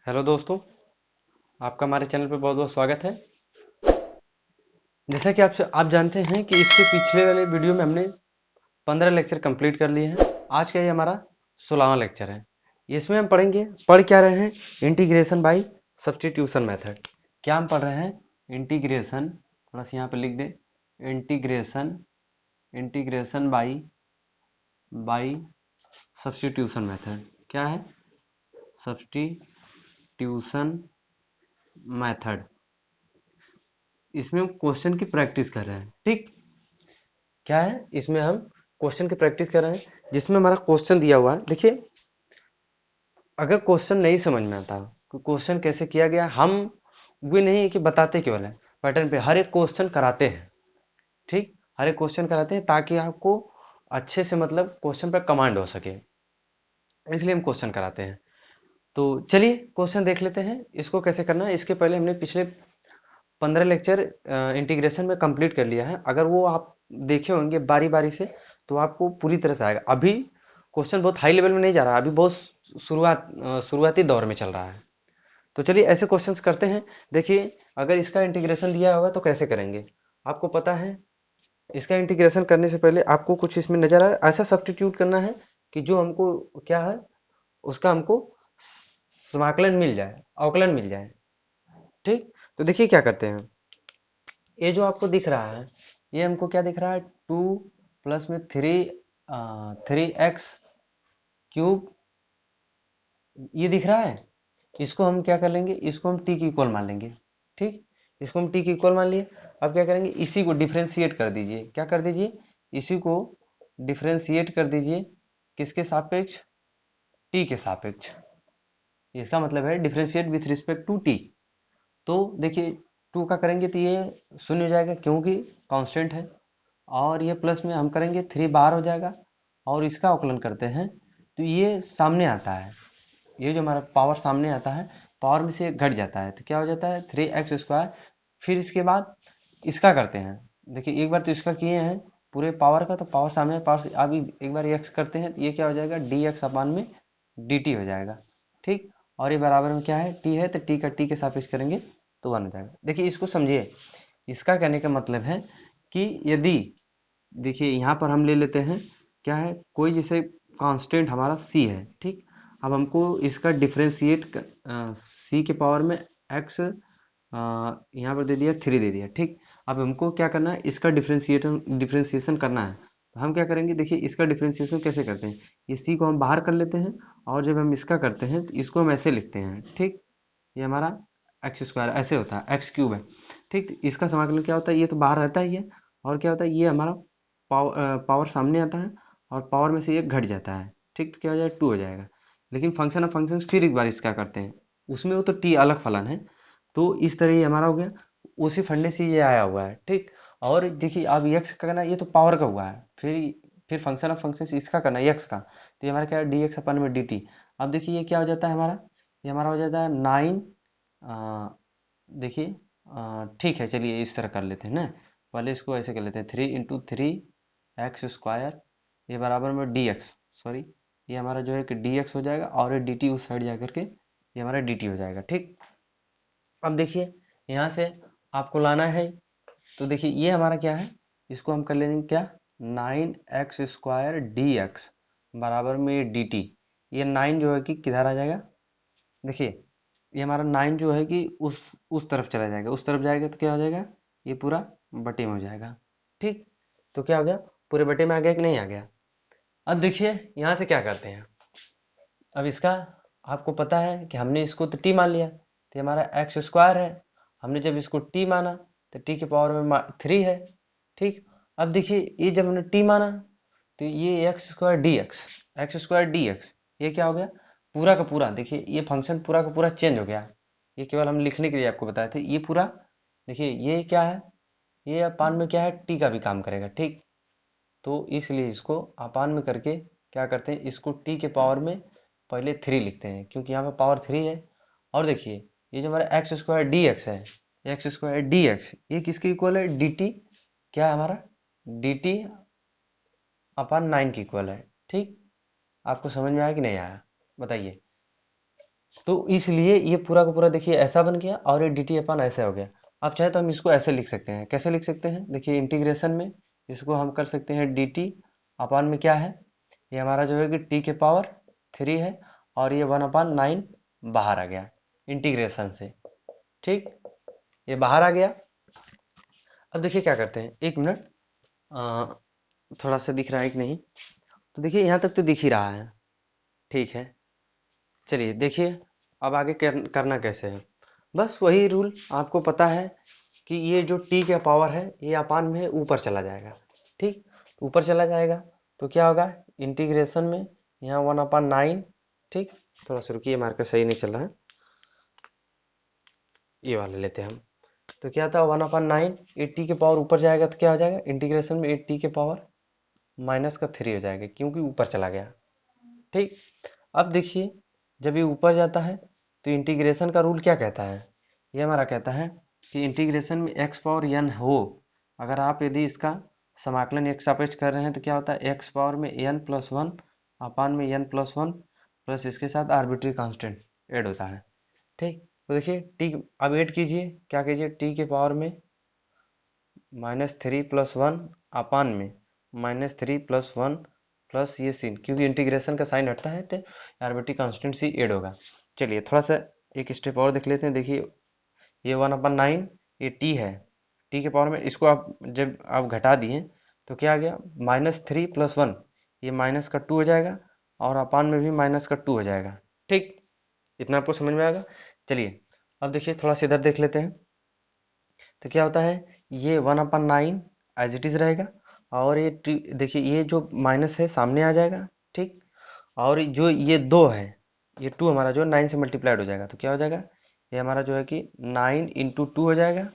Hello दोस्तों, आपका हमारे चैनल पर बहुत बहुत स्वागत है। जैसा कि आप जानते हैं कि इसके पिछले वाले वीडियो में हमने 15 लेक्चर कंप्लीट कर लिए हैं। आज का ये हमारा 16वां लेक्चर है। इसमें हम पढ़ क्या रहे हैं? Integration by substitution method. क्या हम पढ़ रहे हैं? इंटीग्रेशन, थोड़ा सा यहाँ पे लिख दें, integration integration by substitution method. क्या है? Substitution method. इसमें हम क्वेश्चन की प्रैक्टिस कर रहे हैं। ठीक, क्या है इसमें? हम क्वेश्चन की प्रैक्टिस कर रहे हैं जिसमें हमारा क्वेश्चन दिया हुआ है। देखिए, अगर क्वेश्चन नहीं समझ में आता कि क्वेश्चन कैसे किया गया, हम वो नहीं है कि बताते केवल है पैटर्न पे, हर एक क्वेश्चन कराते हैं। ठीक, हर एक क्वेश्चन कराते हैं ताकि आपको अच्छे से मतलब क्वेश्चन पर कमांड हो सके, इसलिए हम क्वेश्चन कराते हैं। तो चलिए क्वेश्चन देख लेते हैं इसको कैसे करना है। इसके पहले हमने पिछले 15 लेक्चर इंटीग्रेशन में कंप्लीट कर लिया है। अगर वो आप देखे होंगे बारी बारी से तो आपको पूरी तरह से आएगा। अभी क्वेश्चन बहुत हाई लेवल में नहीं जा रहा, अभी बहुत शुरुआती दौर में चल रहा है। तो चलिए ऐसे क्वेश्चंस करते हैं। देखिए, अगर इसका इंटीग्रेशन दिया होगा तो कैसे करेंगे आपको पता है। इसका इंटीग्रेशन करने से पहले आपको कुछ इसमें नजर आए, ऐसा सब्स्टिट्यूट करना है कि जो हमको क्या है, उसका हमको समाकलन मिल जाए, अवकलन मिल जाए। ठीक, तो देखिए क्या करते हैं। ये जो आपको दिख रहा है, ये हमको क्या दिख रहा है? 2 प्लस में 3x³ ये दिख रहा है। इसको हम क्या कर लेंगे, इसको हम t की इक्वल मान लेंगे। ठीक, इसको हम t की इक्वल मान लिए। अब क्या करेंगे, इसी को डिफ्रेंशिएट कर दीजिए। क्या कर दीजिए? इसी को डिफ्रेंशिएट कर दीजिए। किसके सापेक्ष? t के सापेक्ष। इसका मतलब है differentiate with respect to t। तो देखिए, 2 का करेंगे तो ये शून्य हो जाएगा क्योंकि कांस्टेंट है, और ये प्लस में हम करेंगे 3 बाहर हो जाएगा, और इसका अवकलन करते हैं तो ये सामने आता है। ये जो हमारा पावर सामने आता है, पावर में से घट जाता है तो क्या हो जाता है? 3x²। फिर इसके बाद इसका करते हैं। देखिए, एक बार तो इसका किए हैं पूरे पावर का, तो पावर सामने, पावर अभी एक बार x करते हैं तो ये क्या हो जाएगा? dx/dt हो जाएगा। ठीक, और ये बराबर में क्या है? t है, तो t का t के सापेक्ष करेंगे तो 1 हो जाएगा। देखिए इसको समझिए। इसका कहने का मतलब है कि यदि, देखिए यहाँ पर हम ले लेते हैं, क्या है, कोई जैसे कांस्टेंट हमारा c है। ठीक, अब हमको इसका डिफ्रेंशिएट c के पावर में x यहाँ पर दे दिया, 3 दे दिया। ठीक, अब हमको क्या करना है? इसका डिफ्रेंशिएशन करना है। तो हम क्या करेंगे, देखिए इसका डिफ्रेंशिएशन कैसे करते हैं। ये c को हम बाहर कर लेते हैं, और जब हम इसका करते हैं तो इसको हम ऐसे लिखते हैं। ठीक, ये हमारा x² ऐसे होता है, x³ है। ठीक, तो इसका समाकलन क्या होता है? ये तो बाहर रहता ही है, और क्या होता है, ये हमारा पावर सामने आता है, और पावर में से एक घट जाता है। ठीक, तो क्या हो जाएगा? 2 हो जाएगा। लेकिन फंक्शन ऑफ फंक्शन फिर एक बार इसका करते हैं, उसमें वो तो t अलग फलन है। तो इस तरह ये हमारा हो गया, उसी फंडे से ये आया हुआ है। ठीक, और देखिए अब x का करना, ये तो पावर का हुआ है, फिर फंक्शन ऑफ फंक्शन से इसका करना है x का, तो ये हमारा क्या है? dx/dt। अब देखिए ये क्या हो जाता है हमारा? ये हमारा हो जाता है 9। देखिए, ठीक है, चलिए इस तरह कर लेते हैं ना। पहले इसको ऐसे कर लेते हैं, 3 × 3x² ये बराबर में dx, सॉरी, ये हमारा जो है कि dx हो जाएगा, और ये dt उस साइड जा करके ये हमारा dt हो जाएगा। ठीक, अब देखिए यहाँ से आपको लाना है, तो देखिए ये हमारा क्या है, इसको हम कर लेंगे क्या? 9x² dx बराबर में dt। ये 9 जो है कि किधर आ जाएगा? देखिए, ये हमारा 9 जो है कि उस तरफ चला जाएगा, उस तरफ जाएगा तो क्या हो जाएगा? ये पूरा बटे में हो जाएगा। ठीक, तो क्या हो गया? पूरे बटे में आ गया कि नहीं आ गया? अब देखिए यहाँ से क्या करते हैं। अब इसका आपको पता है कि हमने इसको तो टी मान लिया, तो हमारा x² है। हमने जब इसको टी माना तो टी के पावर में 3 है। ठीक, अब देखिए ये जब हमने टी माना तो ये x² dx ये क्या हो गया? पूरा का पूरा, देखिए ये फंक्शन पूरा का पूरा चेंज हो गया। ये केवल हम लिखने के लिए आपको बताए थे। ये पूरा देखिए, ये क्या है, ये अपान में क्या है? टी का भी काम करेगा। ठीक, तो इसलिए इसको अपान में करके क्या करते हैं, इसको टी के पावर में पहले 3 लिखते हैं, क्योंकि यहाँ पे पावर 3 है। और देखिए ये जो हमारा x² dx है, x² dx ये किसके इक्वल है? dt। क्या है हमारा? dt अपान 9 के इक्वल है। ठीक, आपको समझ में आया कि नहीं आया? बताइए। तो इसलिए ये पूरा का पूरा देखिए ऐसा बन गया और ये डी टी अपन ऐसे हो गया। अब चाहे तो हम इसको ऐसे लिख सकते हैं, कैसे लिख सकते हैं, देखिए इंटीग्रेशन में इसको हम कर सकते हैं डी टी अपान में क्या है, ये हमारा जो है कि टी के पावर 3 है और ये 1/9 बाहर आ गया इंटीग्रेशन से। ठीक, ये बाहर आ गया। अब देखिए क्या करते हैं, एक मिनट, थोड़ा सा दिख रहा है कि नहीं, तो देखिए यहाँ तक तो दिख ही रहा है। ठीक है, चलिए देखिए अब आगे करना कैसे है। बस वही रूल आपको पता है कि ये जो टी का पावर है ये अपान में ऊपर चला जाएगा। ठीक, ऊपर चला जाएगा तो क्या होगा, इंटीग्रेशन में यहाँ 1/9। ठीक, थोड़ा सा रुकिए, मार्कर सही नहीं चल रहा है, ये वाला लेते हैं हम। तो क्या था 1/9, 80 के पावर ऊपर जाएगा तो क्या हो जाएगा, इंटीग्रेशन में 80 के पावर -3 हो जाएगा क्योंकि ऊपर चला गया। ठीक, अब देखिए जब ये ऊपर जाता है तो इंटीग्रेशन का रूल क्या कहता है, ये हमारा कहता है कि इंटीग्रेशन में x पावर n हो, अगर आप यदि इसका समाकलन x सापेक्ष कर रहे हैं तो क्या होता है, x पावर में n+1 अपान में n+1 प्लस इसके साथ आर्बिट्री कांस्टेंट ऐड होता है। ठीक, तो देखिए t अब ऐड कीजिए, क्या कीजिए, t के पावर में -3+1 अपान में -3+1 प्लस ये सीन, क्योंकि इंटीग्रेशन का साइन हटता है तो आर्बिट्री कांस्टेंट सी ऐड होगा। चलिए थोड़ा सा एक स्टेप और देख लेते हैं। देखिए ये 1/9 ये टी है, टी के पावर में इसको आप जब आप घटा दिए तो क्या आ गया, -3+1, ये माइनस का 2 हो जाएगा और अपान में भी -2 हो जाएगा। ठीक, इतना आपको समझ में आएगा। चलिए अब देखिए थोड़ा सा इधर देख लेते हैं, तो क्या होता है, ये 1/9 एज इट इज रहेगा और ये देखिए ये जो माइनस है सामने आ जाएगा। ठीक, और जो ये 2 है, ये 2 हमारा जो 9 से मल्टीप्लाइड हो जाएगा तो क्या हो जाएगा, ये हमारा जो है कि 9 × 2 हो जाएगा।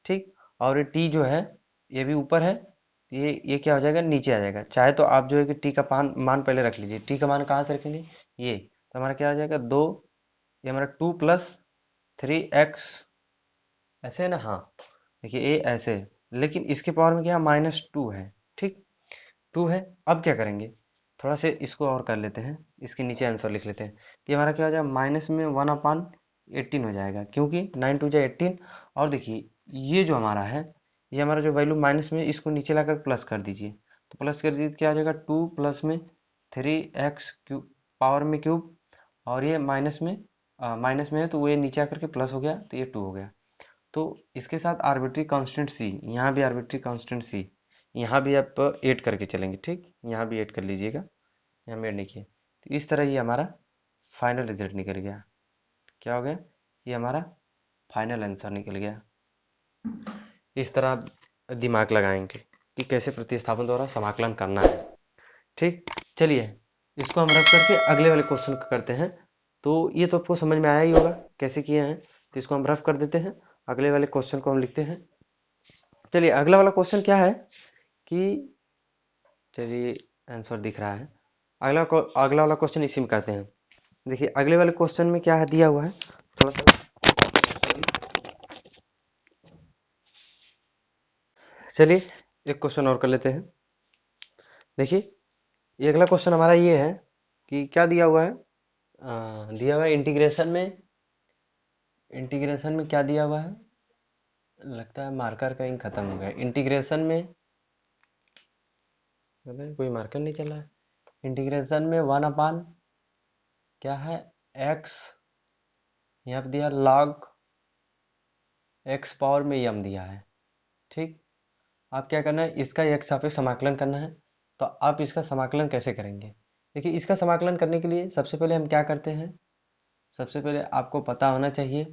ठीक, और ये टी जो है ये भी ऊपर है, ये क्या हो जाएगा, नीचे आ जाएगा। चाहे तो आप जो है कि टी का मान पहले रख लीजिए, टी का मान कहाँ से रखेंगे, ये तो हमारा क्या हो जाएगा 2, ये हमारा 2+3x, ऐसे है ना, हाँ देखिए ये ऐसे है, लेकिन इसके पावर में क्या -2 है। ठीक, 2 है। अब क्या करेंगे, थोड़ा से इसको और कर लेते हैं, इसके नीचे आंसर लिख लेते हैं। ये हमारा क्या हो जाएगा, माइनस में 1/18 हो जाएगा क्योंकि 9×2 = 18। और देखिए ये जो हमारा है, ये हमारा जो वैल्यू माइनस में, इसको नीचे लाकर प्लस कर दीजिए, तो प्लस कर दीजिए तो क्या हो जाएगा, 2 प्लस में 3x³ पावर में क्यूब, और ये माइनस में है तो वो ये नीचे आकर के प्लस हो गया तो ये 2 हो गया। तो इसके साथ आर्बिट्री कांस्टेंट सी, यहाँ भी आर्बिट्री कांस्टेंट सी, यहाँ भी आप ऐड करके चलेंगे। ठीक, यहाँ भी ऐड कर लीजिएगा, यहाँ में ऐड नहीं किया, तो इस तरह ये हमारा फाइनल रिजल्ट निकल गया। क्या हो गया, ये हमारा फाइनल आंसर निकल गया। इस तरह आप दिमाग लगाएंगे कि कैसे प्रतिस्थापन द्वारा समाकलन करना है। ठीक, चलिए इसको हम रख करके अगले वाले क्वेश्चन को करते हैं। तो ये तो आपको समझ में आया ही होगा कैसे किए हैं, तो इसको हम रफ कर देते हैं, अगले वाले क्वेश्चन को हम लिखते हैं। चलिए अगला वाला क्वेश्चन क्या है कि, चलिए आंसर दिख रहा है, अगला वाला क्वेश्चन इसी में करते हैं। देखिए अगले वाले क्वेश्चन में क्या है दिया हुआ है, थोड़ा सा, चलिए एक क्वेश्चन और कर लेते हैं। देखिए ये अगला क्वेश्चन हमारा ये है कि क्या दिया हुआ है, दिया हुआ है इंटीग्रेशन में क्या दिया हुआ है, लगता है मार्कर कहीं खत्म हो गया। इंटीग्रेशन में कोई मार्कर नहीं चला है। इंटीग्रेशन में 1/, क्या है, x, यहाँ पे दिया log x पावर में m दिया है। ठीक, आप क्या करना है, इसका x सापेक्ष समाकलन करना है। तो आप इसका समाकलन कैसे करेंगे, देखिए इसका समाकलन करने के लिए सबसे पहले हम क्या करते हैं, सबसे पहले आपको पता होना चाहिए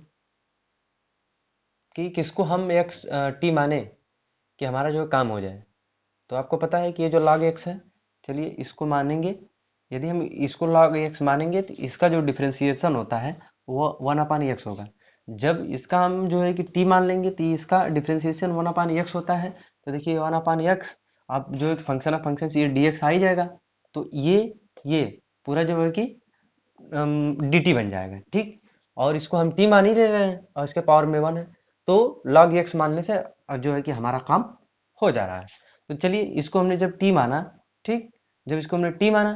कि किसको हम टी माने कि हमारा जो काम हो जाए। तो आपको पता है कि ये जो log x है, चलिए इसको मानेंगे। यदि हम इसको log x मानेंगे तो इसका जो डिफ्रेंसिएशन होता है वो 1/x होगा। जब इसका हम जो है कि t मान लेंगे तो इसका डिफ्रेंसिएशन 1/x होता है। तो देखिए 1/x, आप जो एक फंक्शन ऑफ फंक्शन ये dx आ ही जाएगा, तो ये पूरा जो है कि dt बन जाएगा। ठीक, और इसको हम t मान ही ले रहे हैं और इसके पावर में 1 है, तो log x मानने से जो है कि हमारा काम हो जा रहा है। तो चलिए इसको हमने जब t माना, ठीक, जब इसको हमने t माना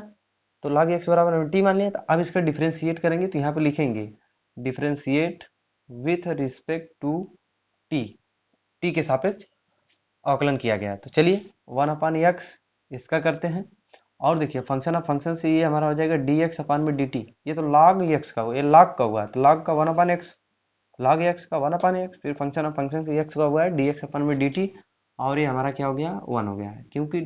तो log x बराबर हमने t मान लिया। तो अब इसका डिफ्रेंशिएट करेंगे तो यहाँ पे लिखेंगे differentiate with respect to T, T के सापेक्ष अवकलन किया गया। तो चलिए 1/x इसका करते हैं। और देखिए फंक्शन ऑफ फंक्शन से ये हमारा हो जाएगा dx अपान में dt। ये तो log x का हुआ, ये log का हुआ, तो log का 1/x, log x का 1/x, फिर फंक्शन ऑफ फंक्शन से x का हुआ है dx अपान में dt, और ये हमारा क्या हो गया 1 हो गया है, क्योंकि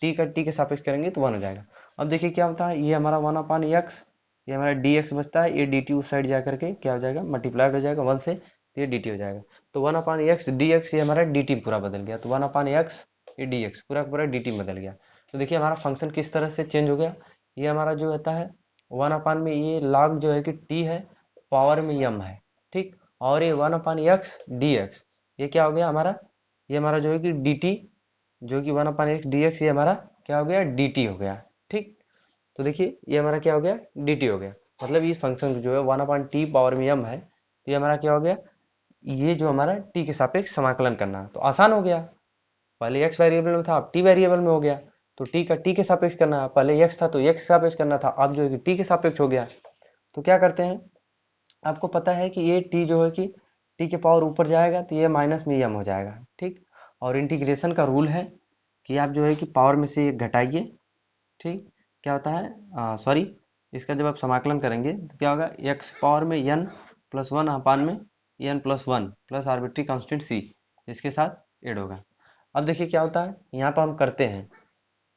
t का t के सापेक्ष करेंगे तो 1 हो जाएगा। अब देखिए क्या होता है, ये हमारा 1/x, ये हमारा dx बचता है, ये dt उस साइड जा करके क्या हो जाएगा मल्टीप्लाइड हो जाएगा 1 से, ये dt हो जाएगा। तो 1/x dx, ये हमारा dt पूरा बदल गया, तो 1/x ये dx पूरा पूरा dt बदल गया। तो देखिए हमारा फंक्शन किस तरह से चेंज हो गया, ये हमारा जो होता है 1 में ये log जो है कि t है, पावर में m है, ठीक, और ये 1/x dx ये क्या हो गया हमारा, ये हमारा जो है कि dt, जो कि 1/x dx ये हमारा क्या हो गया dt हो गया, ठीक। तो देखिए ये हमारा क्या हो गया dt हो गया, मतलब ये फंक्शन जो है 1/t पावर में m है, ये हमारा क्या हो गया, ये जो हमारा t के सापेक्ष समाकलन करना, तो आसान हो गया। पहले x वेरिएबल में था, अब t वेरिएबल में हो गया, तो t का t के सापेक्ष करना है, पहले x था तो x के सापेक्ष करना था, अब जो है कि t के सापेक्ष हो गया। तो क्या करते हैं, आपको पता है कि ये t जो है कि t के पावर ऊपर जाएगा तो ये माइनस में m हो जाएगा, ठीक। और इंटीग्रेशन का रूल है कि आप जो है कि पावर में से घटाइए, ठीक, क्या होता है सॉरी, इसका जब आप समाकलन करेंगे तो क्या होगा, x पावर में n प्लस 1 अपान में n plus 1 plus arbitrary constant c इसके साथ ऐड होगा। अब देखिए क्या होता है, यहाँ पर हम करते हैं,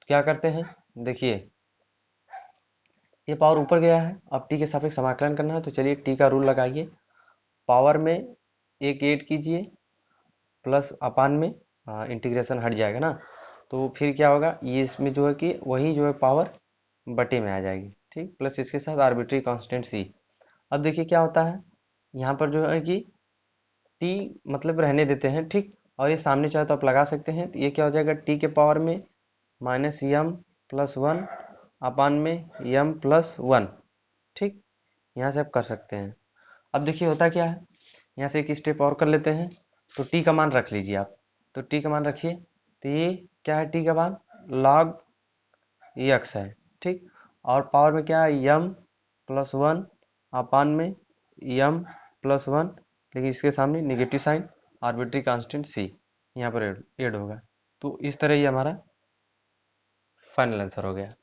क्या करते हैं, देखिए ये पावर ऊपर गया है, अब t के सापेक्ष समाकलन करना है, तो चलिए t का रूल लगाइए, पावर में एक ऐड कीजिए प्लस अपान में इंटीग्रेशन हट जाएगा ना, तो फिर क्या होगा, ये इसमें जो है कि वही जो है पावर बटे में आ जाएगी, ठीक, प्लस इसके साथ आर्बिट्री कांस्टेंट c। अब देखिए क्या होता है, यहाँ पर जो है कि t मतलब रहने देते हैं, ठीक, और ये सामने चाहे तो आप लगा सकते हैं, तो ये क्या हो जाएगा t के पावर में माइनस m प्लस 1 अपान में m प्लस 1, ठीक, यहाँ से आप कर सकते हैं। अब देखिए होता क्या है, यहाँ से एक स्टेप और कर लेते हैं, तो t का मान रख लीजिए आप, तो t का मान रखिए, तो ये क्या है t का मान log x है, ठीक, और पावर में क्या है m प्लस 1 अपान में m प्लस 1, लेकिन इसके सामने negative sign, arbitrary constant c यहाँ पर ऐड होगा। तो इस तरह ये हमारा फाइनल आंसर हो गया।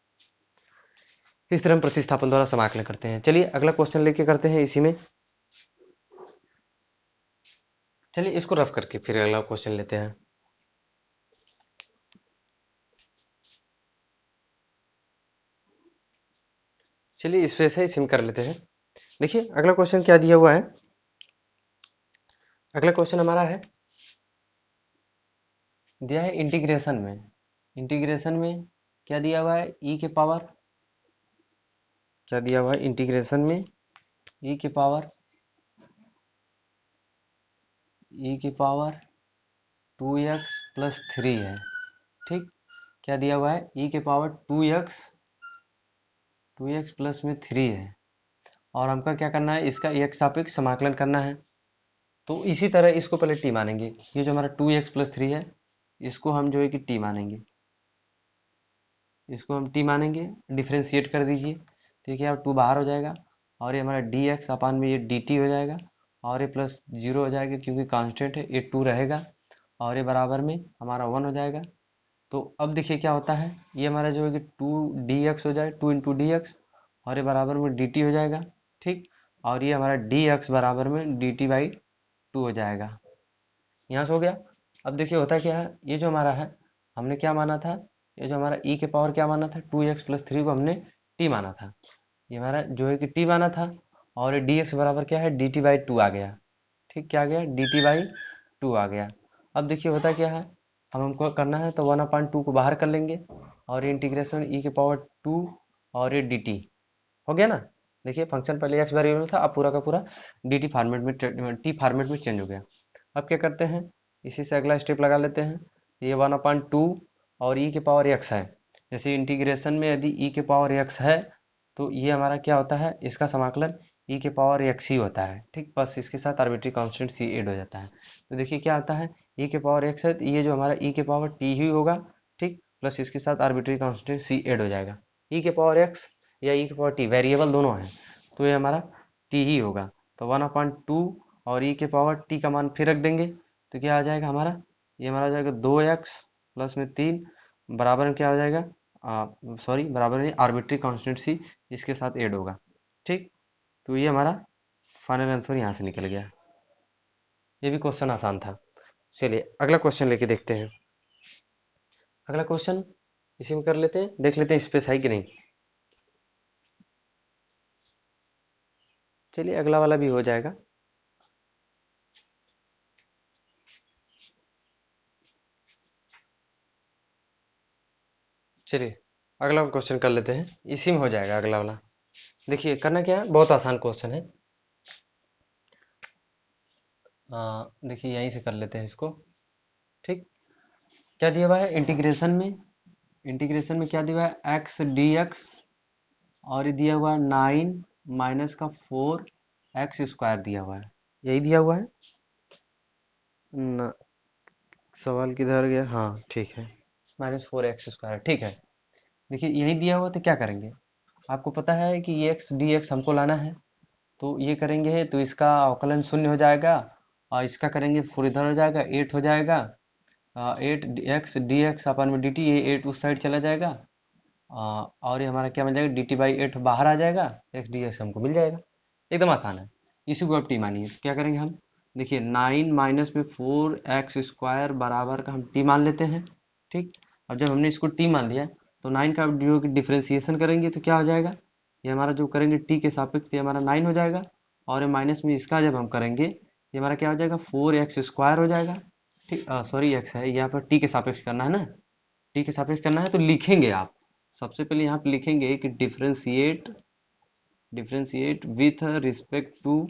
इस तरह हम प्रतिस्थापन द्वारा समाकलन करते हैं। चलिए अगला क्वेश्चन लेके करते हैं इसी में, चलिए इसको रफ करके फिर अगला क्वेश्चन लेते हैं। चलिए इस पे से इसी में कर लेते हैं। देखिए अगला क्वेश्चन क्या दिया हुआ है, अगला क्वेश्चन हमारा है, दिया है इंटीग्रेशन में, इंटीग्रेशन में क्या दिया हुआ है e के पावर, क्या दिया हुआ है इंटीग्रेशन में e के पावर 2x प्लस 3 है, ठीक, क्या दिया हुआ है e के पावर 2x प्लस में 3 है, और हमका क्या करना है, इसका एक सापेक्ष समाकलन करना है। तो इसी तरह इसको पहले t मानेंगे, ये जो हमारा 2x प्लस 3 है इसको हम जो है कि t मानेंगे, इसको हम t मानेंगे, डिफ्रेंशिएट कर दीजिए, ठीक है, अब 2 बाहर हो जाएगा, और ये हमारा dx अपान में ये dt हो जाएगा, और ये प्लस 0 हो जाएगा क्योंकि कांस्टेंट है, ये 2 रहेगा, और ये बराबर में हमारा 1 हो जाएगा। तो अब देखिए क्या होता है, ये हमारा जो है कि 2dx हो जाए, 2 इंटू डी एक्स, और ये बराबर में dt हो जाएगा, ठीक, और ये हमारा dx बराबर में dt बाई 2 हो जाएगा, यहाँ से हो गया। अब देखिए होता क्या है, ये जो हमारा है हमने क्या माना था, ये जो हमारा e के पावर क्या माना था 2x प्लस 3 को हमने t माना था, ये हमारा जो है कि t माना था, और ये dx बराबर क्या है dt बाई 2 आ गया, ठीक, क्या आ गया dt बाई 2 आ गया। अब देखिए होता क्या है, हमको करना है तो 1/2 को बाहर कर लेंगे, और ये इंटीग्रेशन e के पावर 2 और ये dt हो गया ना। देखिए फंक्शन पहले x वेरिएबल था, अब पूरा का पूरा dt फॉर्मेट में t फॉर्मेट में चेंज हो गया। अब क्या करते हैं, इसी से अगला स्टेप लगा लेते हैं, ये 1/2 और e के पावर x है, जैसे इंटीग्रेशन में यदि e के पावर x है तो ये हमारा क्या होता है, इसका समाकलन e के पावर x ही होता है, ठीक, बस इसके साथ आर्बिट्री कांस्टेंट c ऐड हो जाता है। तो देखिए क्या आता है, e के पावर x है तो ये जो हमारा e के पावर t ही होगा, ठीक, प्लस इसके साथ आर्बिट्री कांस्टेंट c ऐड हो जाएगा। e के पावर x या e के पावर t वेरिएबल दोनों हैं, तो ये हमारा टी ही होगा। तो 1/2 और e के पावर t का मान फिर रख देंगे तो क्या आ जाएगा हमारा, ये हमारा हो जाएगा 2x प्लस में 3 बराबर में क्या हो जाएगा, सॉरी बराबर नहीं, आर्बिट्री कांस्टेंट सी इसके साथ ऐड होगा। ठीक, तो ये हमारा फाइनल आंसर यहाँ से निकल गया। ये भी क्वेश्चन आसान था। चलिए अगला क्वेश्चन लेके देखते हैं। अगला क्वेश्चन इसी में कर लेते हैं, देख लेते हैं स्पेस है कि नहीं। चलिए अगला वाला भी हो जाएगा। चलिए अगला क्वेश्चन कर लेते हैं, इसी में हो जाएगा अगला वाला। देखिए करना क्या है, बहुत आसान क्वेश्चन है। देखिए यहीं से कर लेते हैं इसको। ठीक, क्या दिया हुआ है इंटीग्रेशन में, इंटीग्रेशन में क्या दिया हुआ है, एक्स डी एक्स, और ये दिया हुआ है 9 माइनस का 4x² दिया हुआ है, यही दिया हुआ है ना। सवाल किधर गया, हाँ ठीक है, -4x², ठीक है। देखिए यही दिया हुआ तो क्या करेंगे, आपको पता है कि ये एक्स डी एक्स हमको लाना है, तो ये करेंगे तो इसका अवकलन शून्य हो जाएगा, और इसका करेंगे तो 4 इधर हो जाएगा, 8 हो जाएगा। 8x dx अपन में dt, ये 8 उस साइड चला जाएगा। और ये हमारा क्या बन जाएगा, dt/8 बाहर आ जाएगा, x dx हमको मिल जाएगा। एकदम आसान है, इसी को आप टी मानिए। तो क्या करेंगे हम, देखिए 9 माइनस में 4x² बराबर का हम टी मान लेते हैं। ठीक, अब जब हमने इसको टी मान लिया तो 9 का जो डिफ्रेंसिएशन करेंगे तो क्या हो जाएगा, ये हमारा जो करेंगे टी के सापेक्ष ये हमारा 9 हो जाएगा, और ये माइनस में इसका जब हम करेंगे ये हमारा क्या हो जाएगा, 4x² हो जाएगा। ठीक, सॉरी एक्स है यहाँ पर, टी के सापेक्ष करना है ना, टी के सापेक्ष करना है तो लिखेंगे आप, सबसे पहले यहाँ पे लिखेंगे कि differentiate, differentiate with respect to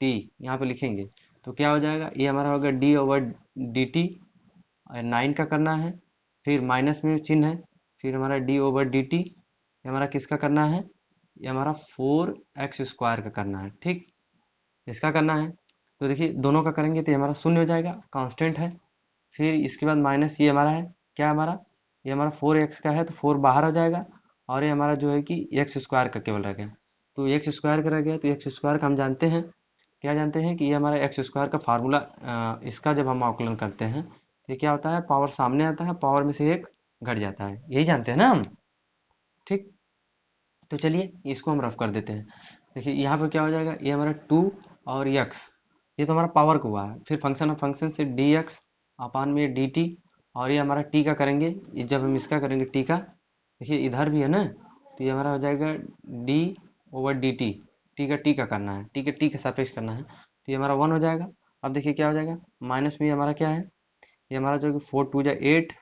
T, यहाँ पे लिखेंगे तो क्या हो जाएगा, ये हमारा होगा d/dt, 9 का करना है, फिर माइनस में चिन्ह है, फिर हमारा d/dt, ये हमारा किसका करना है, ये हमारा 4x² का करना है। ठीक, इसका करना है तो देखिए दोनों का करेंगे तो ये हमारा शून्य हो जाएगा, कांस्टेंट है। फिर इसके बाद माइनस ये हमारा है, क्या हमारा, ये हमारा 4x का है तो 4 बाहर हो जाएगा, और ये हमारा जो है कि x² का केवल रह गया, तो x² का रह गया, तो x² का हम जानते हैं, क्या जानते हैं कि ये हमारा x² का फार्मूला, इसका जब हम आकलन करते हैं तो ये क्या होता है, पावर सामने आता है, पावर में से एक घट जाता है, यही जानते हैं ना हम। ठीक, तो चलिए इसको हम रफ कर देते हैं। देखिए यहाँ पर क्या हो जाएगा, ये हमारा 2 और x, ये तो हमारा पावर को हुआ है, फिर फंक्शन ऑफ फंक्शन से dx अपान में dt, और ये हमारा t का करेंगे, ये जब हम इसका करेंगे t का, देखिए इधर भी है ना, तो ये हमारा हो जाएगा d/dt, t का करना है, t के सापेक्ष करना है, तो ये हमारा 1 हो जाएगा। अब देखिए क्या हो जाएगा, माइनस में हमारा क्या है, ये हमारा जो कि 4 2 8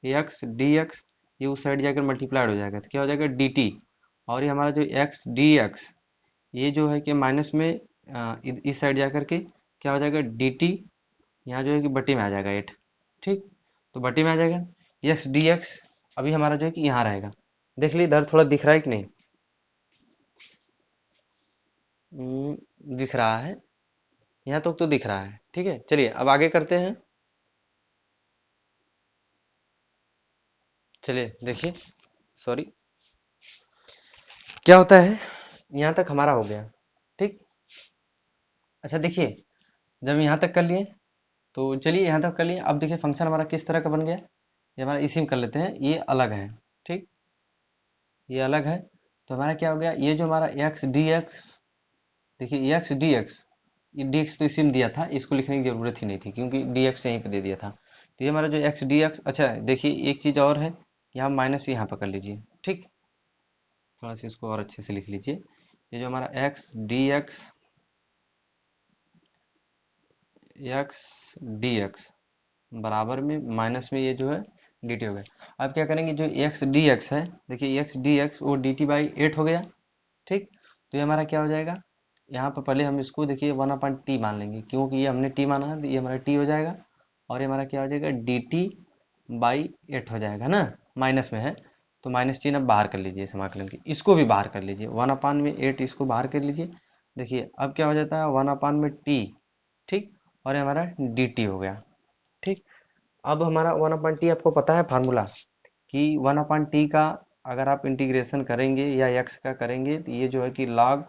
x dx, ये उस साइड जाकर मल्टीप्लाइड हो जाएगा तो क्या हो जाएगा dt, और ये हमारा जो x dx, ये जो है कि माइनस में इस साइड जाकर के क्या हो जाएगा dt, यहाँ जो है कि बटी में आ जाएगा 8। ठीक, तो बटी में आ जाएगा x dx, अभी हमारा जो है कि यहाँ रहेगा। देख ली इधर थोड़ा दिख रहा है कि नहीं, दिख रहा है, यहाँ तक तो दिख रहा है। ठीक है, चलिए अब आगे करते हैं। चलिए देखिए, सॉरी, क्या होता है, यहाँ तक हमारा हो गया। ठीक, अच्छा देखिए, जब यहाँ तक कर लिए तो चलिए यहाँ तक कर लिए, अब देखिए फंक्शन हमारा किस तरह का बन गया, ये हमारा इसी में कर लेते हैं, ये अलग है। ठीक, ये अलग है, तो हमारा क्या हो गया, ये जो हमारा एक्स डी एक्स, देखिए एक्स डी एक्स, ये डी एक्स तो इसी में दिया था, इसको लिखने की जरूरत ही नहीं थी क्योंकि डी एक्स यहीं पे दे दिया था। तो ये हमारा जो एक्स डी एक्स, अच्छा देखिए एक चीज़ और है, यहाँ माइनस यहाँ पर कर लीजिए। ठीक, थोड़ा सा इसको और अच्छे से लिख लीजिए, ये जो हमारा x D x, x D x बराबर में माइनस में ये जो है डी टी हो गया। अब क्या करेंगे, जो एक्स डी एक्स है, देखिए एक्स डी एक्स वो dt/8 हो गया। ठीक, तो ये हमारा क्या हो जाएगा, यहाँ पर पहले हम इसको देखिए 1/t मान लेंगे, क्योंकि ये हमने t माना है तो ये हमारा t हो जाएगा, और ये हमारा क्या हो जाएगा dt/8 हो जाएगा ना, माइनस में है तो माइनस चिन्ह अब बाहर कर लीजिए समाकलन की, इसको भी बाहर कर लीजिए, 1/8 इसको बाहर कर लीजिए। देखिए अब क्या हो जाता है 1/t। ठीक, और ये हमारा dt हो गया। ठीक, अब हमारा 1/t आपको पता है फार्मूला, कि 1/t का अगर आप इंटीग्रेशन करेंगे या x का करेंगे तो ये जो है कि log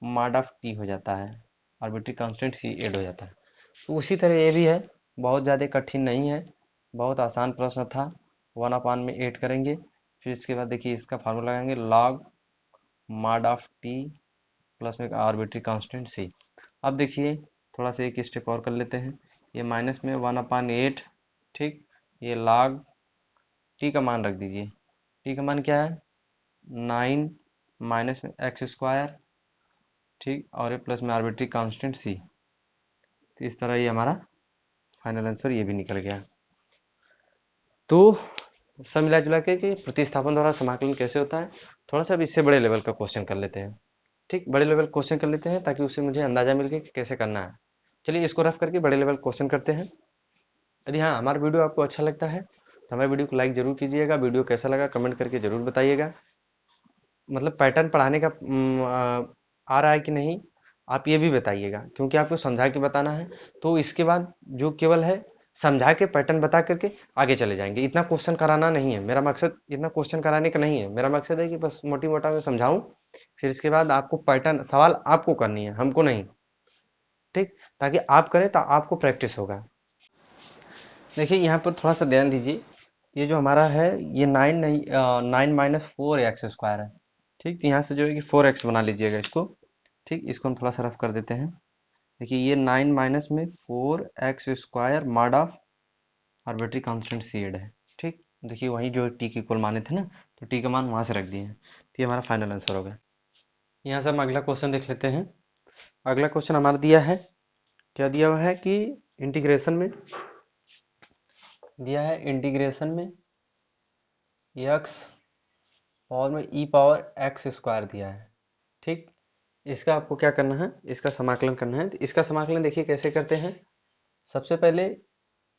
मॉड ऑफ टी हो जाता है, आर्बिट्री कांस्टेंट सी ऐड हो जाता है। तो उसी तरह ये भी है, बहुत ज़्यादा कठिन नहीं है, बहुत आसान प्रश्न था। 1 में 8 करेंगे, फिर इसके बाद देखिए इसका फार्मूला लगाएंगे, log mod of T plus में आर्बिट्री कांस्टेंट सी। अब देखिए थोड़ा सा एक स्टेप और कर लेते हैं, ये माइनस में 1/8, ठीक, ये लॉग टी का मान रख दीजिए, टी का मान क्या है 9 माइनस में एक्स स्क्वायर, ठीक, और ये प्लस में आर्बिट्री कांस्टेंट सी। तो इस तरह ये हमारा फाइनल आंसर ये भी निकल गया। तो सब मिला जुला के कि प्रतिस्थापन द्वारा समाकलन कैसे होता है, थोड़ा सा अब इससे बड़े लेवल का क्वेश्चन कर लेते हैं। ठीक, बड़े लेवल क्वेश्चन कर लेते हैं ताकि उससे मुझे अंदाजा मिल के कि कैसे करना है। चलिए इसको रफ करके बड़े लेवल क्वेश्चन करते हैं। यदि हाँ हमारा वीडियो आपको अच्छा लगता है तो हमारे वीडियो को लाइक जरूर कीजिएगा, वीडियो कैसा लगा कमेंट करके जरूर बताइएगा। मतलब पैटर्न पढ़ाने का आ रहा है कि नहीं आप ये भी बताइएगा, क्योंकि आपको समझा के बताना है। तो इसके बाद जो केवल है समझा के पैटर्न बता करके आगे चले जाएंगे, इतना क्वेश्चन कराना नहीं है मेरा मकसद, इतना क्वेश्चन कराने का नहीं है मेरा मकसद है कि बस मोटी मोटा में समझाऊं, फिर इसके बाद आपको पैटर्न सवाल आपको करनी है, हमको नहीं। ठीक, ताकि आप करें तो आपको प्रैक्टिस होगा। देखिए यहाँ पर थोड़ा सा ध्यान दीजिए, ये जो हमारा है ये 9 - 4 x² है। ठीक, तो यहाँ से जो है कि 4x बना लीजिएगा इसको। ठीक, इसको हम थोड़ा सा रफ कर देते हैं। देखिए ये 9 माइनस में 4x² mod of arbitrary constant C add है। ठीक, देखिए वहीं जो टी के इक्वल माने थे ना, तो टी का मान वहां से रख दिए हैं, तो ये हमारा फाइनल आंसर होगा। यहाँ से हम अगला क्वेश्चन देख लेते हैं। अगला क्वेश्चन हमारा दिया है, क्या दिया हुआ है कि इंटीग्रेशन में दिया है, इंटीग्रेशन में x और में e पावर x² दिया है। ठीक, इसका आपको क्या करना है, इसका समाकलन करना है। तो इसका समाकलन देखिए कैसे करते हैं। सबसे पहले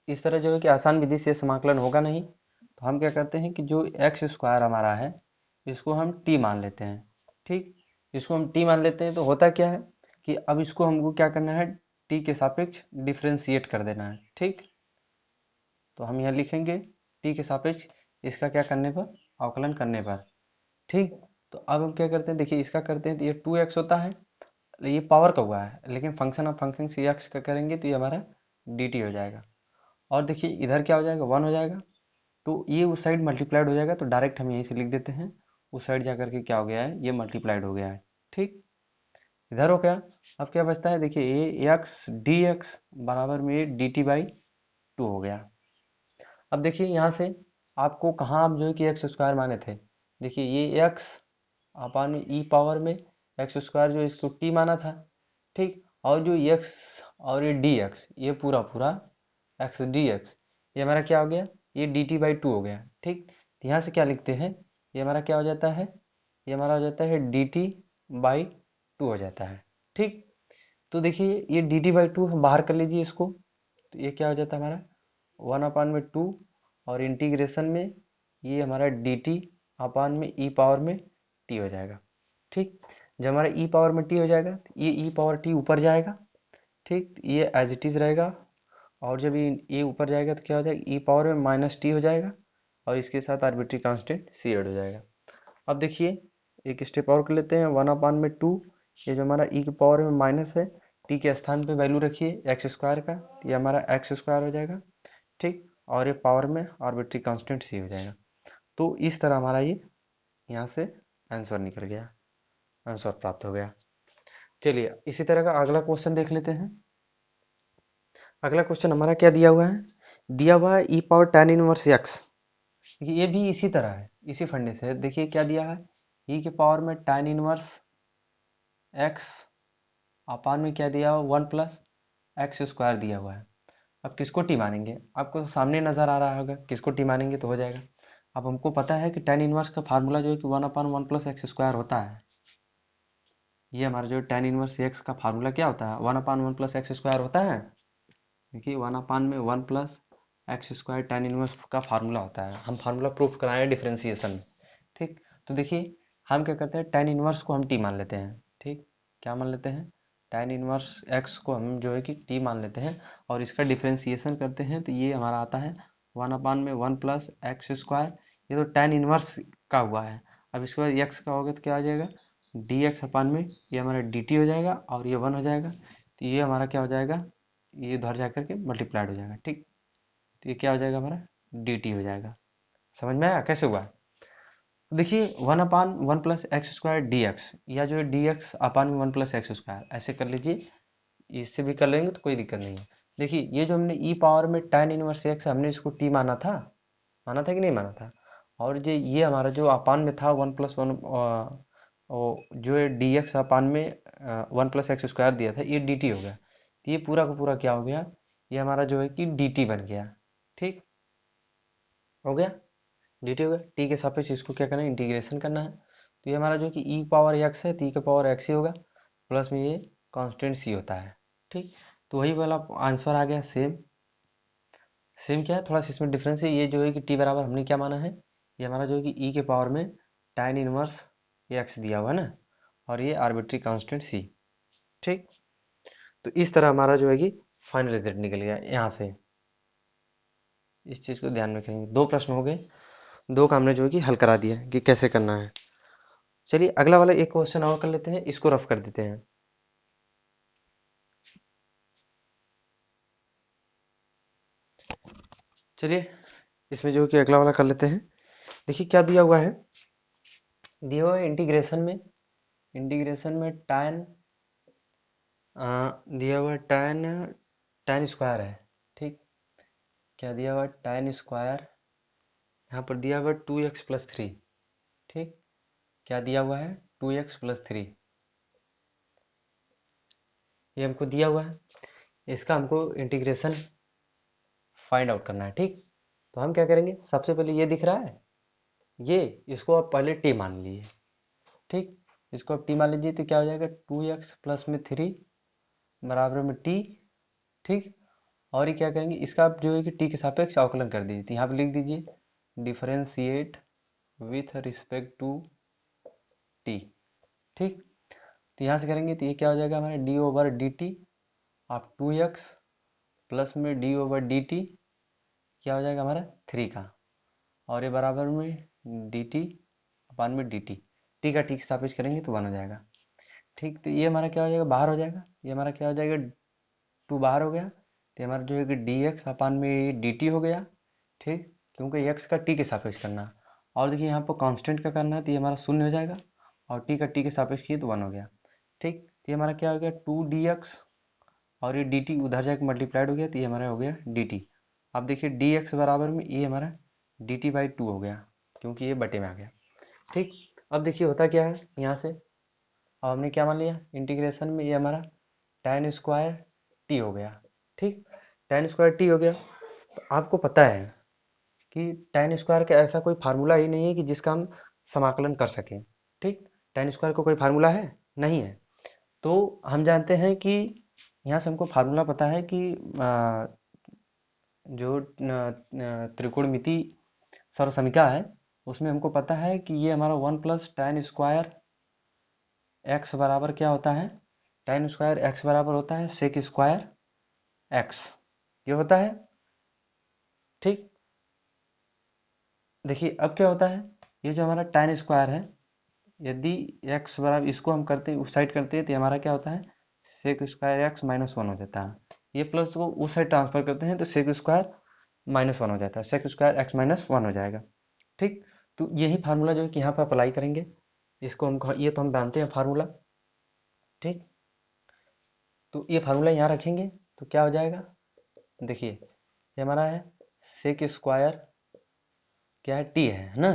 इस तरह जो है कि आसान विधि से समाकलन होगा नहीं, तो हम क्या करते हैं कि जो x² हमारा है इसको हम t मान लेते हैं। ठीक, इसको हम t मान लेते हैं तो होता क्या है कि अब इसको हमको क्या करना है, t के सापेक्ष डिफ्रेंशिएट कर देना है। ठीक, तो हम यहाँ लिखेंगे t के सापेक्ष इसका क्या करने पर, अवकलन करने पर। ठीक, तो अब हम क्या करते हैं, देखिए इसका करते हैं तो ये 2x होता है, ये पावर का हुआ है, लेकिन function of function C X का करेंगे तो ये हमारा dt हो जाएगा। और देखिए इधर क्या हो जाएगा, 1 हो जाएगा, तो ये उस साइड मल्टीप्लाइड हो जाएगा, तो डायरेक्ट हम यहीं से लिख देते हैं, उस साइड जा करके क्या हो गया है, ये मल्टीप्लाइड हो गया है। ठीक, इधर हो गया। अब क्या बचता है, देखिए ये एक्स डी एक्स बराबर में डी टी बाई 2 हो गया। अब देखिए यहाँ से आपको कहाँ आप जो है कि x² माने थे, देखिए ये x अपान में e पावर में x² जो इसको t माना था। ठीक, और जो x और ये dx ये पूरा पूरा x dx ये हमारा क्या हो गया, ये dt बाई 2 हो गया। ठीक, तो यहाँ से क्या लिखते हैं, ये हमारा क्या हो जाता है, ये हमारा हो जाता है dt बाई 2 हो जाता है। ठीक, तो देखिए ये dt बाई 2 बाहर कर लीजिए इसको, तो ये क्या हो जाता है हमारा 1/2 और इंटीग्रेशन में ये हमारा dt अपान में e पावर में t हो जाएगा। ठीक, जब हमारा e पावर में t हो जाएगा तो ये e पावर t ऊपर जाएगा। ठीक, ये एज इट इज रहेगा, और जब ये ऊपर जाएगा तो क्या हो जाएगा, e पावर में माइनस t हो जाएगा, और इसके साथ आर्बिट्री कांस्टेंट c ऐड हो जाएगा। अब देखिए एक स्टेप और कर लेते हैं, 1/2 ये जो हमारा e की पावर में माइनस है, t के स्थान पे वैल्यू रखिए x² का, ये हमारा x² हो जाएगा। ठीक, और ये पावर में आर्बिट्री कांस्टेंट c हो जाएगा। तो इस तरह हमारा ये यहाँ से आंसर निकल गया, आंसर प्राप्त हो गया। चलिए इसी तरह का अगला क्वेश्चन देख लेते हैं। अगला क्वेश्चन हमारा क्या दिया हुआ है, दिया हुआ है e power tan inverse x। ये भी इसी तरह है, इसी फंडे से। देखिए क्या दिया है, e के पावर में tan इनवर्स x अपान में क्या दिया हुआ 1 प्लस x² दिया हुआ है। अब किसको टी मानेंगे, आपको तो सामने नजर आ रहा होगा, किसको टी मानेंगे तो हो जाएगा। अब हमको पता है कि tan इनवर्स का फार्मूला जो है कि 1/1 प्लस x² होता है। ये हमारा जो tan इनवर्स x का फार्मूला क्या होता है, 1/1 प्लस x² होता है। देखिए 1/1 प्लस x² tan इनवर्स का फार्मूला होता है, हम फार्मूला प्रूफ कराए डिफरेंशिएशन में। ठीक, तो देखिए हम क्या करते हैं, tan इनवर्स को हम टी मान लेते हैं। ठीक, क्या मान लेते हैं, tan इनवर्स x को हम जो है कि t मान लेते हैं, और इसका डिफरेंशिएशन करते हैं तो ये हमारा आता है 1/1 प्लस x²। ये तो tan इनवर्स का हुआ है, अब इसके बाद x का होगा तो क्या आ जाएगा डी एक्स अपान में ये हमारा डी टी हो जाएगा और ये 1 हो जाएगा, तो ये हमारा क्या हो जाएगा, ये उधर जा करके मल्टीप्लाइड हो जाएगा। ठीक, तो ये क्या हो जाएगा हमारा डी टी हो जाएगा। समझ में आया कैसे हुआ? देखिए 1 अपान 1 + x² dx, या जो है dx अपान में 1 + x², ऐसे कर लीजिए, इससे भी कर लेंगे तो कोई दिक्कत नहीं है। देखिए ये जो हमने ई पावर में tan इनवर्स x, हमने इसको t माना था कि नहीं माना था? और ये हमारा जो अपान में था 1 + 1, जो है dx अपान में 1 + x² दिया था, ये dt हो गया। तो ये पूरा का पूरा क्या हो गया, ये हमारा जो है कि dt बन गया। ठीक हो गया, dt हो गया। t के सापेक्ष इसको क्या करना है, इंटीग्रेशन करना है। तो ये हमारा जो कि e पावर x है, t के पावर x ही होगा, प्लस में ये कांस्टेंट c होता है। ठीक, तो वही वाला आंसर आ गया। सेम सेम क्या है, थोड़ा सा इसमें डिफरेंस है। ये जो है कि t बराबर हमने क्या माना है, ये हमारा जो है कि e के पावर में tan इनवर्स x दिया हुआ है ना, और ये आर्बिट्री कांस्टेंट c। ठीक, तो इस तरह हमारा जो है कि फाइनल रिजल्ट निकल गया यहाँ से। इस चीज़ को ध्यान में रखेंगे। 2 प्रश्न हो गए, 2 का हमने जो है कि हल करा दिया कि कैसे करना है। चलिए अगला वाला एक क्वेश्चन और कर लेते हैं, इसको रफ कर देते हैं। चलिए इसमें जो है कि अगला वाला कर लेते हैं। देखिए क्या दिया हुआ है, दिया हुआ है इंटीग्रेशन में tan, दिया हुआ है tan स्क्वायर है। ठीक, क्या दिया हुआ है, tan स्क्वायर, यहाँ पर दिया हुआ है 2x + 3। ठीक, क्या दिया हुआ है, 2x + 3, ये हमको दिया हुआ है। इसका हमको इंटीग्रेशन फाइंड आउट करना है। ठीक, तो हम क्या करेंगे, सबसे पहले ये दिख रहा है, ये इसको आप पहले टी मान लीजिए। ठीक, इसको आप टी मान लीजिए, तो क्या हो जाएगा, 2x + में 3 बराबर में टी। ठीक, और ये क्या करेंगे, इसका आप जो है कि टी के सापेक्ष अवकलन कर दीजिए। तो यहाँ पे लिख दीजिए differentiate with respect to T. ठीक, तो यहाँ से करेंगे तो ये क्या हो जाएगा हमारा d/dt ऑफ 2x प्लस में d/dt क्या हो जाएगा हमारा 3 का, और ये बराबर में dt अपान में dt, टी का टी के सापेक्ष करेंगे तो 1 हो जाएगा। ठीक, तो ये हमारा क्या हो जाएगा, बाहर हो जाएगा, ये हमारा क्या हो जाएगा, 2 बाहर हो गया, तो हमारा जो है कि dx अपान में dt हो गया। ठीक, क्योंकि x का t के सापेक्ष करना, और देखिए यहाँ पर कांस्टेंट का करना है, तो ये हमारा 0 हो जाएगा, और t का t के सापेक्ष किए तो 1 हो गया। ठीक, तो ये हमारा क्या हो गया, 2dx, और ये dt उधर जाके मल्टीप्लाइड हो गया, तो ये हमारा हो गया dt। अब देखिए dx बराबर में ये हमारा dt/2 हो गया, क्योंकि ये बटे में आ गया। ठीक, अब देखिए होता क्या है यहाँ से, अब हमने क्या मान लिया, इंटीग्रेशन में ये हमारा tan स्क्वायर टी हो गया। ठीक, tan स्क्वायर टी हो गया, तो आपको पता है कि tan स्क्वायर का ऐसा कोई फार्मूला ही नहीं है कि जिसका हम समाकलन कर सकें। ठीक, tan स्क्वायर को कोई फार्मूला है नहीं है, तो हम जानते हैं कि यहाँ से हमको फार्मूला पता है कि जो त्रिकोणमिति सर्वसमीका है, उसमें हमको पता है कि ये हमारा 1 + tan स्क्वायर एक्स बराबर क्या होता है, tan स्क्वायर एक्स बराबर होता है सेक स्क्वायर एक्स, ये होता है। ठीक, देखिए अब क्या होता है, ये जो हमारा tan स्क्वायर है, यदि x बराबर इसको हम करते हैं, उस साइड करते हैं, तो हमारा क्या होता है, सेक स्क्वायर एक्स -1 हो जाता है। ये प्लस को उस साइड ट्रांसफर करते हैं तो सेक स्क्वायर -1 हो जाता है, सेक स्क्वायर एक्स -1 हो जाएगा। ठीक, तो यही फार्मूला जो है कि यहाँ पर अप्लाई करेंगे, इसको हम ये तो हम जानते हैं फार्मूला। ठीक, तो ये फार्मूला यहाँ रखेंगे तो क्या हो जाएगा, देखिए ये हमारा है सेक स्क्वायर क्या है, टी है ना,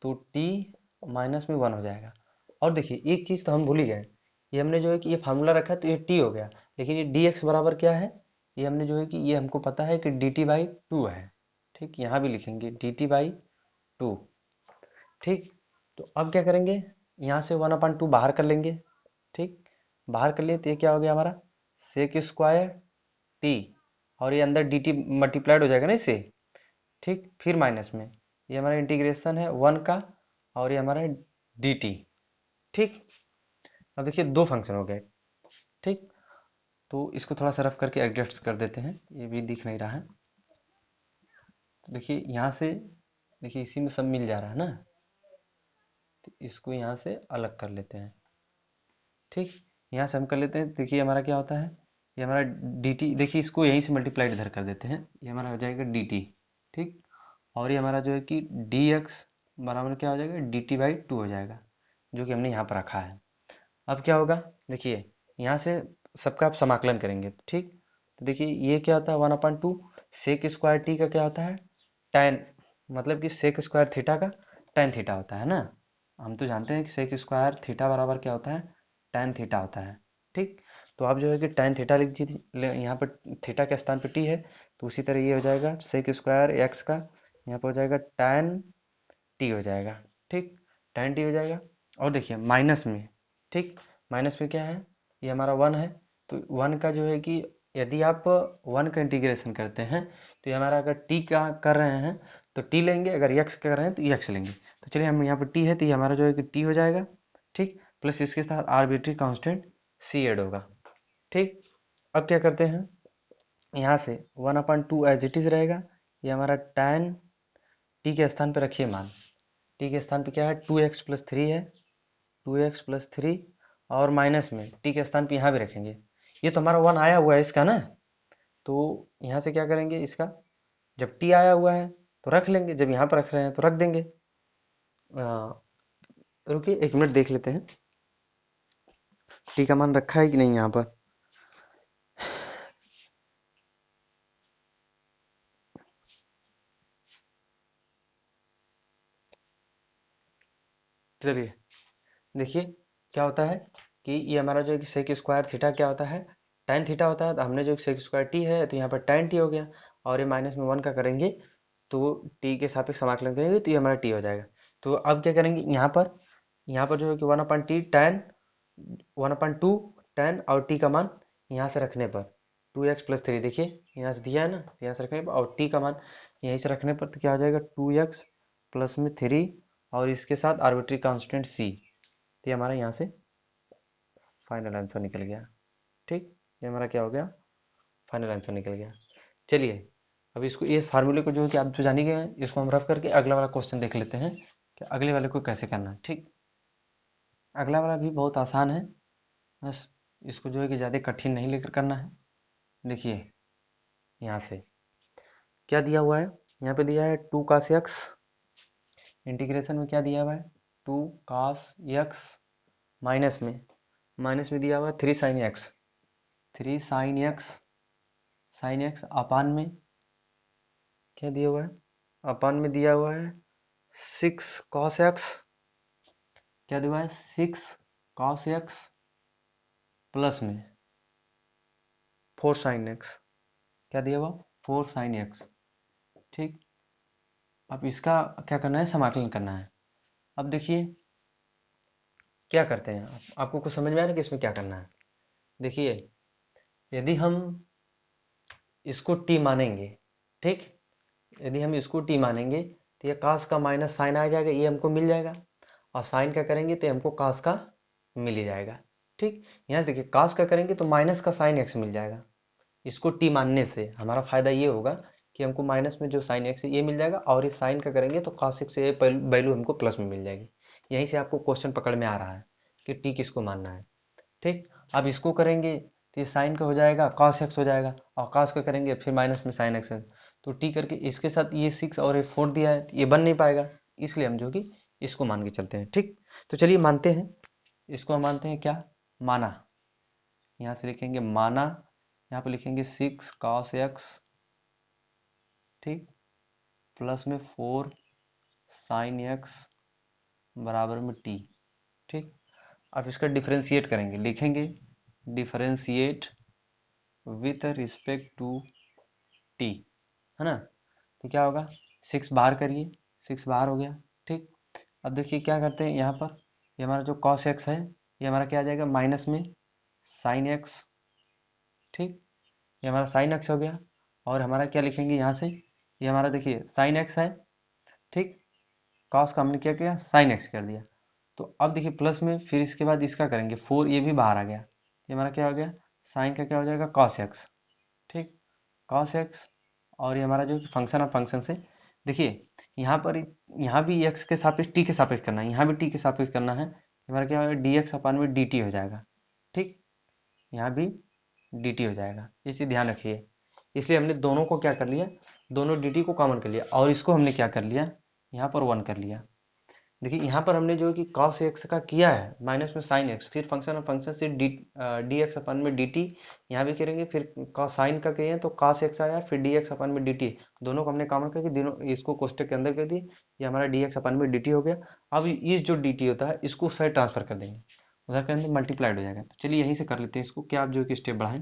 तो टी -1 हो जाएगा। और देखिए एक चीज़ तो हम भूल ही गए, ये हमने जो है कि ये फार्मूला रखा है तो ये टी हो गया, लेकिन ये डी एक्स बराबर क्या है, ये हमने जो है कि ये हमको पता है कि dt/2 है। ठीक, यहाँ भी लिखेंगे dt/2। ठीक, तो अब क्या करेंगे, यहाँ से 1/2 बाहर कर लेंगे। ठीक, बाहर कर लिए तो ये क्या हो गया हमारा सेक स्क्वायर टी, और ये अंदर dt मल्टीप्लाइड हो जाएगा ना इससे। ठीक, फिर माइनस में ये हमारा इंटीग्रेशन है 1 का, और ये हमारा dt। ठीक, अब देखिए 2 फंक्शन हो गए। ठीक, तो इसको थोड़ा सा रफ करके एडजस्ट कर देते हैं, ये भी दिख नहीं रहा है। तो देखिए यहाँ से, देखिए इसी में सब मिल जा रहा है ना, तो इसको यहाँ से अलग कर लेते हैं। ठीक, यहाँ से हम कर लेते हैं। देखिए हमारा क्या होता है, ये हमारा डी टी, देखिए इसको यहीं से मल्टीप्लाइड इधर कर देते हैं, ये हमारा हो जाएगा डी टी। ठीक, और ये हमारा जो है कि डी एक्स बराबर क्या हो जाएगा, डी टी बाई टू हो जाएगा, जो कि हमने यहाँ पर रखा है। अब क्या होगा, देखिए यहाँ से सबका आप समाकलन करेंगे। ठीक, तो देखिए ये क्या होता है, 1/2 सेक स्क्वायर टी का क्या होता है, tan, मतलब कि सेक स्क्वायर थीटा का tan थीटा होता है ना। हम तो जानते हैं कि सेक स्क्वायर थीटा बराबर क्या होता है, tan थीटा होता है। ठीक, तो आप जो है कि tan थीटा लिख दीजिए, यहाँ पर थीटा के स्थान पर टी है, तो उसी तरह ये हो जाएगा सेक स्क्वायर एक्स का, यहाँ पर हो जाएगा tan टी हो जाएगा। ठीक, tan टी हो जाएगा। और देखिए माइनस में, ठीक, माइनस में क्या है, ये हमारा 1 है, तो 1 का जो है कि यदि आप 1 का इंटीग्रेशन करते हैं तो ये हमारा, अगर टी का कर रहे हैं तो टी लेंगे, अगर यक्स कर रहे हैं तो यक्स लेंगे। तो चलिए हम यहाँ पर टी है तो ये हमारा जो है कि टी हो जाएगा। ठीक, प्लस इसके साथ आर्बिट्री कांस्टेंट सी ऐड होगा। ठीक, अब क्या करते हैं, यहाँ से 1/2 एज इट इज रहेगा, ये हमारा tan टी के स्थान पर रखिए मान, टी के स्थान पे क्या है, 2x+3 है, 2x+3, और माइनस में टी के स्थान पे यहाँ भी रखेंगे। ये तो हमारा 1 आया हुआ है इसका ना, तो यहाँ से क्या करेंगे, इसका जब टी आया हुआ है तो रख लेंगे, जब यहाँ पर रख रहे हैं तो रख देंगे। रुकिए 1 मिनट देख लेते हैं टी का मान रखा है कि नहीं यहाँ पर। चलिए देखिए क्या होता है कि ये हमारा जो है कि सेक स्क्वायर थीटा क्या होता है, tan थीटा होता है। तो हमने जो सेक स्क्वायर टी है तो यहाँ पर tan टी हो गया, और ये माइनस में 1 का करेंगे तो टी के सापेक्ष समाकलन करेंगे तो ये हमारा टी हो जाएगा। तो अब क्या करेंगे, यहाँ पर जो है कि 1/2 tan और टी का मान यहाँ से रखने पर 2x+3, देखिए यहाँ से दिया है ना, यहाँ से रखने पर, और टी का मान यहीं से रखने पर तो क्या हो जाएगा, 2x प्लस में 3, और इसके साथ आर्बिट्री कांस्टेंट सी। तो ये हमारा यहाँ से फाइनल आंसर निकल गया। ठीक, ये हमारा क्या हो गया, फाइनल आंसर निकल गया। चलिए अब इसको, इस फार्मूले को जो है कि आप जो जानी गए हैं, इसको हम रफ करके अगला वाला क्वेश्चन देख लेते हैं कि अगले वाले को कैसे करना है। ठीक, अगला वाला भी बहुत आसान है, बस इसको जो है कि ज़्यादा कठिन नहीं लेकर करना है। देखिए यहाँ से क्या दिया हुआ है, यहाँ पे दिया है 2 cos x, इंटीग्रेशन में क्या दिया हुआ है, 2 cos x, माइनस में दिया हुआ है 3 sin x, 3 sin x अपान में क्या दिया हुआ है, अपान में दिया हुआ है 6 cos x, क्या दिया हुआ है 6 cos x, प्लस में 4 sin x, क्या दिया हुआ 4 sin x। ठीक, अब इसका क्या करना है, समाकलन करना है। अब देखिए क्या करते हैं, आपको कुछ समझ में आ रहा है कि इसमें क्या करना है। देखिए यदि हम इसको t मानेंगे, ठीक, यदि हम इसको t मानेंगे तो ये cos का माइनस साइन आ जाएगा, ये हमको मिल जाएगा, और साइन का करेंगे तो हमको cos का मिल ही जाएगा। ठीक, यहाँ से देखिए cos का करेंगे तो माइनस का साइन x मिल जाएगा। इसको t मानने से हमारा फायदा ये होगा कि हमको माइनस में जो साइन x है ये मिल जाएगा, और इस साइन का करेंगे तो cos x से वैल्यू हमको प्लस में मिल जाएगी। यहीं से आपको क्वेश्चन पकड़ में आ रहा है कि t किसको मानना है। ठीक, अब इसको करेंगे तो ये साइन का हो जाएगा cos x हो जाएगा, और cos का करेंगे फिर माइनस में साइन x है, तो t करके इसके साथ ये 6 और ये 4 दिया है, ये बन नहीं पाएगा, इसलिए हम जो कि इसको मान के चलते हैं। ठीक, तो चलिए मानते हैं, इसको हम मानते हैं क्या, माना, यहाँ से लिखेंगे माना, यहाँ पे लिखेंगे 6 cos x, ठीक, प्लस में 4 sin x बराबर में t। ठीक, अब इसका डिफरेंशिएट करेंगे, लिखेंगे differentiate with respect to t, है ना। तो क्या होगा, 6 बाहर करिए, 6 बाहर हो गया। ठीक, अब देखिए क्या करते हैं, यहाँ पर ये हमारा जो cos x है ये हमारा क्या आ जाएगा, माइनस में sin x। ठीक, ये हमारा sin x हो गया, और हमारा क्या लिखेंगे यहाँ से, ये हमारा देखिए sin x है, ठीक, cos का हमने क्या किया, sin x कर दिया। तो अब देखिए प्लस में फिर इसके बाद इसका करेंगे 4, ये भी बाहर आ गया, ये हमारा क्या हो गया, साइन का क्या हो जाएगा cos x। ठीक, cos x, और ये हमारा जो फंक्शन ऑफ फंक्शन से देखिए यहाँ पर यहाँ भी x के सापेक्ष t के सापेक्ष करना है, यहाँ भी t के सापेक्ष करना है, हमारा क्या होगा dx अपान में dt हो जाएगा। ठीक, यहाँ भी dt हो जाएगा, इसे ध्यान रखिए। इसलिए हमने दोनों को क्या कर लिया, दोनों dt को कॉमन कर लिया और इसको हमने क्या कर लिया, यहाँ पर 1 कर लिया। देखिए यहाँ पर हमने जो है कि cos x का किया है माइनस में sin x, फिर फंक्शन से dx अपन में dt यहाँ भी करेंगे, फिर sin का किए तो cos x आया, फिर dx अपन में dt, दोनों को हमने कॉमन करके दोनों इसको कोष्टक के अंदर कर दिए, ये हमारा dx अपन में dt हो गया। अब इस जो dt होता है इसको उस साइड ट्रांसफर कर देंगे, उधर करेंगे मल्टीप्लाइड हो जाएगा। तो चलिए यहीं से कर लेते हैं इसको, क्या आप जो है कि स्टेप बढ़ाएं,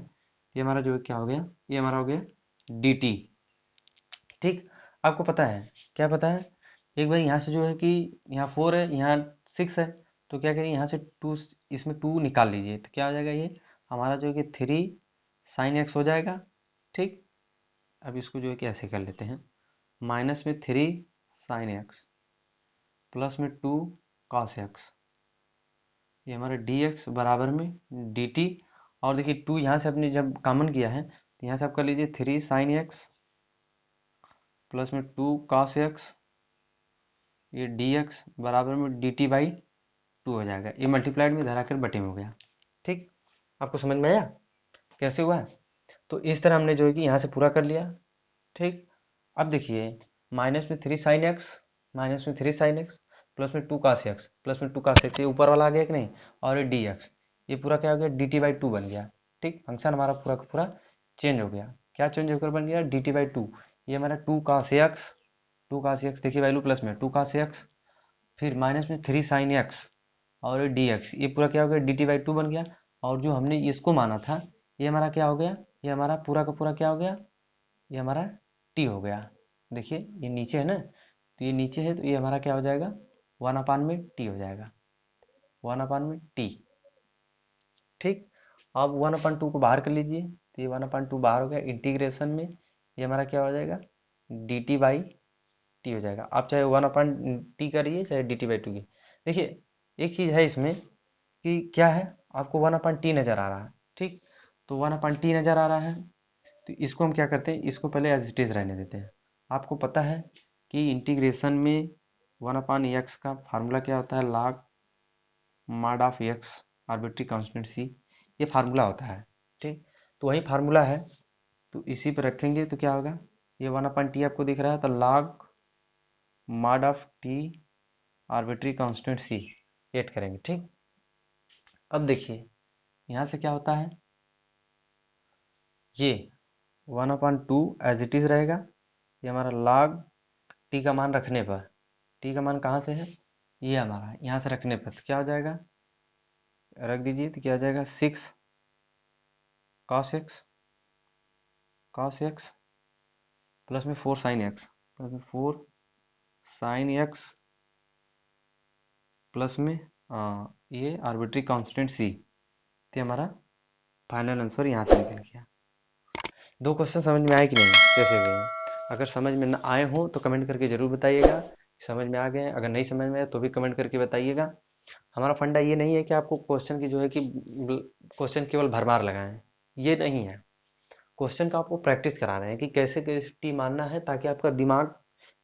ये हमारा जो है क्या हो गया, ये हमारा हो गया dt। ठीक, आपको पता है, क्या पता है, एक बार यहाँ से जो है कि यहाँ 4 है, यहाँ 6 है, तो क्या करिए यहाँ से 2, इसमें 2 निकाल लीजिए, तो क्या हो जाएगा, ये हमारा जो है कि 3 sin x हो जाएगा। ठीक, अब इसको जो है कि ऐसे कर लेते हैं, माइनस में 3 sin x प्लस में 2 cos x, ये हमारा dx बराबर में dt। और देखिए 2 यहाँ से अपने जब कॉमन किया है तो यहाँ से आप कर लीजिए 3 sin x प्लस में 2 cos x, ये dx बराबर में dt बाई 2 हो जाएगा, ये मल्टीप्लाइड में धरा कर बटे में हो गया। ठीक, आपको समझ में आया कैसे हुआ है? तो इस तरह हमने जो है कि यहाँ से पूरा कर लिया। ठीक, अब देखिए माइनस में 3 sin x, माइनस में 3 sin x प्लस में 2 cos x, प्लस में 2 cos x, ये ऊपर वाला आ गया कि नहीं, और ये dx, ये पूरा क्या हो गया, dt बाई 2 बन गया। ठीक, फंक्शन हमारा पूरा का पूरा चेंज हो गया। क्या चेंज होकर बन गया, dt बाई 2, ये हमारा 2 cos x, 2 cos x देखिए वैल्यू प्लस में 2 cos x, फिर माइनस में 3 sin x और dx, ये पूरा क्या हो गया, dt बाई 2 बन गया। और जो हमने इसको माना था ये हमारा क्या हो गया, ये हमारा पूरा का पूरा क्या हो गया, ये हमारा t हो गया। देखिए ये नीचे है ना, तो ये नीचे है, तो ये हमारा क्या हो जाएगा, 1 अपान में t हो जाएगा, 1 अपान में t। ठीक, अब 1/2 को बाहर कर लीजिए, तो ये 1/2 बाहर हो गया, इंटीग्रेशन में ये हमारा क्या हो जाएगा, dt बाई टी हो जाएगा। आप चाहे 1/t करिए चाहे dt बाई 2 की। देखिए एक चीज़ है इसमें कि क्या है, आपको 1/t नज़र आ रहा है। ठीक, तो 1/t नज़र आ रहा है, तो इसको हम क्या करते हैं, इसको पहले एज इट इज़ रहने देते हैं। आपको पता है कि इंटीग्रेशन में 1/x का फार्मूला क्या होता है, log mod of x arbitrary constant c, ये फार्मूला होता है। ठीक, तो वही फार्मूला है, तो इसी पर रखेंगे तो क्या होगा, ये 1/t आपको दिख रहा है, तो log mod of t arbitrary constant c add करेंगे। ठीक, अब देखिए यहाँ से क्या होता है, ये 1/2 एज इट इज़ रहेगा, ये हमारा log t का मान रखने पर, t का मान कहाँ से है, ये हमारा यहाँ से रखने पर, तो क्या हो जाएगा, रख दीजिए, तो क्या हो जाएगा 6 cos x, cos x plus में 4 sin x, प्लस में 4 sin x प्लस में ये आर्बिट्री कांस्टेंट c, तो हमारा फाइनल आंसर यहाँ से निकल गया। 2 क्वेश्चन समझ में आए कि नहीं, कैसे गए हैं? अगर समझ में न आए हो तो कमेंट करके ज़रूर बताइएगा, समझ में आ गए हैं। अगर नहीं समझ में आए तो भी कमेंट करके बताइएगा। हमारा फंडा ये नहीं है कि आपको क्वेश्चन की जो है कि क्वेश्चन केवल भरमार लगाएं, ये नहीं है। क्वेश्चन का आपको प्रैक्टिस करा रहे हैं कि कैसे कैसे टी मानना है, ताकि आपका दिमाग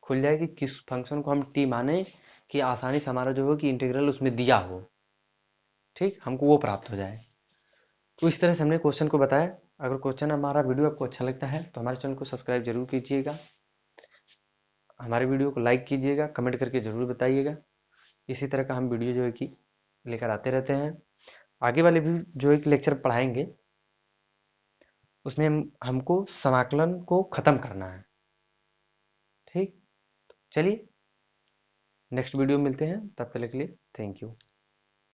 खुल जाए कि किस फंक्शन को हम टी माने कि आसानी से हमारा जो है कि इंटीग्रल उसमें दिया हो, ठीक, हमको वो प्राप्त हो जाए। तो इस तरह से हमने क्वेश्चन को बताया। अगर क्वेश्चन हमारा वीडियो आपको अच्छा लगता है तो हमारे चैनल को सब्सक्राइब जरूर कीजिएगा, हमारे वीडियो को लाइक कीजिएगा, कमेंट करके ज़रूर बताइएगा। इसी तरह का हम वीडियो जो है कि लेकर आते रहते हैं। आगे वाले भी जो एक लेक्चर पढ़ाएंगे उसमें हमको समाकलन को ख़त्म करना है। ठीक, चलिए नेक्स्ट वीडियो में मिलते हैं, तब तक के लिए थैंक यू।